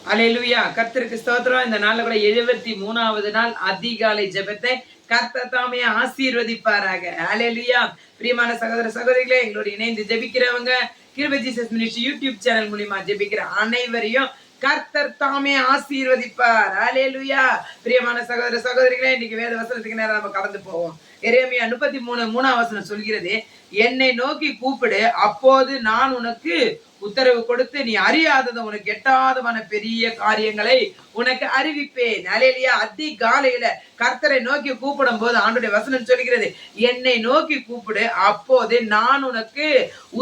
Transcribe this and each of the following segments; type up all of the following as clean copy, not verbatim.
அல்லேலூயா. கர்த்தருக்கு ஸ்தோத்திரம். இந்த நாள்ல கூட 73வது நாள் அதிகாலை ஜெபத்தை கர்த்தர் தாமே ஆசீர்வதிப்பாராக. அல்லேலூயா. பிரியமான சகோதர சகோதரிகளே, எங்களோட இணைந்து ஜெபிக்கிறவங்க, கிருபை ஜீசஸ் மினிஸ்ட்ரி யூடியூப் சேனல் மூலியமா ஜெபிக்கிற அனைவரையும் கர்த்தர் தாமே ஆசீர்வதிப்பார். அல்லேலூயா. பிரியமான சகோதர சகோதரிகளே, இன்னைக்கு வேத வசனத்துக்கு நேரம் நம்ம கடந்து போவோம். எரேமியா 33:3 வசனம் சொல்கிறது, என்னை நோக்கி கூப்பிடு, அப்போது நான் உனக்கு உத்தரவு கொடுத்து நீ அறியாதது உனக்கு எட்டாதமான பெரிய காரியங்களை உனக்கு அறிவிப்பேன். அல்லேலூயா. அதிகாலையில கர்த்தரை நோக்கி கூப்பிடும் போது ஆண்டுடைய வசனம் சொல்கிறது, என்னை நோக்கி கூப்பிடு, அப்போது நான் உனக்கு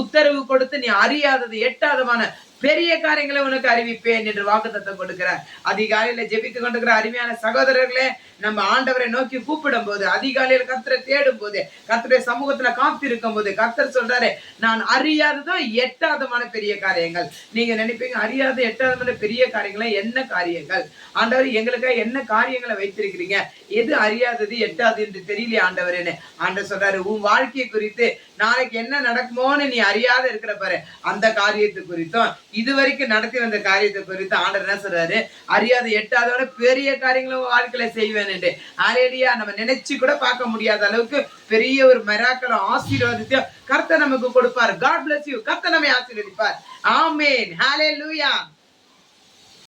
உத்தரவு கொடுத்து நீ அறியாதது எட்டாதமான பெரிய காரியங்களை உனக்கு அறிவிப்பேன் என்று வாக்குத்தத்தம் கொடுக்கிறார். அதிகாலையில ஜெபித்துக் கொண்டிருக்கிற அருமையான சகோதரர்களே, நம்ம ஆண்டவரை நோக்கி கூப்பிடும் போது, அதிகாலையில கர்த்தரை தேடும் போது, கர்த்தருடைய சமூகத்துல காத்திருக்கும் போது கர்த்தர் சொல்றாரு, நான் அறியாததும் எட்டாதமான பெரிய காரியங்கள். நீங்க நினைப்பீங்க, அறியாத எட்டாதமான பெரிய காரியங்களை என்ன காரியங்கள் ஆண்டவர், எங்களுக்காக என்ன காரியங்களை வைத்திருக்கிறீங்க, எது அறியாதது எட்டாது என்று தெரியலையே ஆண்டவரேன்னு. ஆண்டவர் சொல்றாரு, உன் வாழ்க்கையை குறித்து நாளைக்கு என்ன நடக்குமோன்னு நீ அறியாத இருக்கிற பாரு, அந்த காரியத்தை குறித்தும் இதுவரைக்கும் நடத்தி வந்த காரியத்தை குறித்து ஆண்டவர் என்ன சொல்றாரு, அறியாத எட்டாதோட பெரிய காரியங்களும் வாழ்க்கையில செய்வேன் என்று. அல்லேலூயா. நம்ம நினைச்சு கூட பார்க்க முடியாத அளவுக்கு பெரிய ஒரு மிராக்கிள் ஆசீர்வாதத்தையும் கர்த்தர் நமக்கு கொடுப்பார். God bless you. கர்த்தர் நம்மை ஆசீர்வதிப்பார். ஆமென். ஹல்லேலூயா.